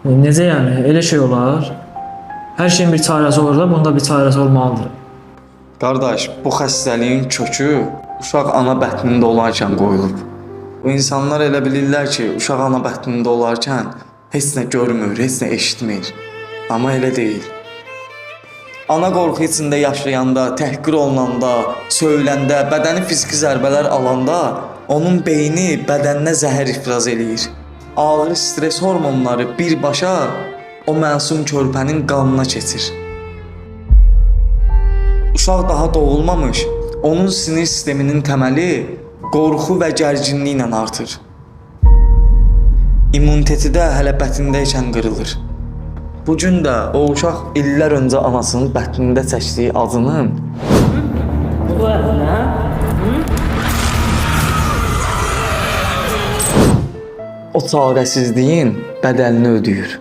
Necə yəni? Elə şey olar? Hər şeyin bir çarəsi olur da, bunda bir çarəsi olmalıdır. Qardaş, bu xəstəliyin kökü uşaq ana bətnində olarkən qoyulub. Bu insanlar elə bilirlər ki, uşaq ana bətnində olarkən heç nə görmür, heç nə eşitmir. Amma elə deyil. Ana qorxu içində yaşayanda, təhqir olunanda, söyləndə, bədəni fiziki zərbələr alanda onun beyni bədəninə zəhər ifraz eləyir. Ağır stres hormonları birbaşa o məsum körpənin qanına keçir. Uşaq daha doğulmamış, onun sinir sisteminin təməli qorxu və gərginliklə artır. İmmuniteti də hələ bətnindəykən qırılır. Bu gün də o uşaq illər öncə anasının bətnində çəkdiyi acının Bu nə? o çarəsizliyin bədəlini ödəyir.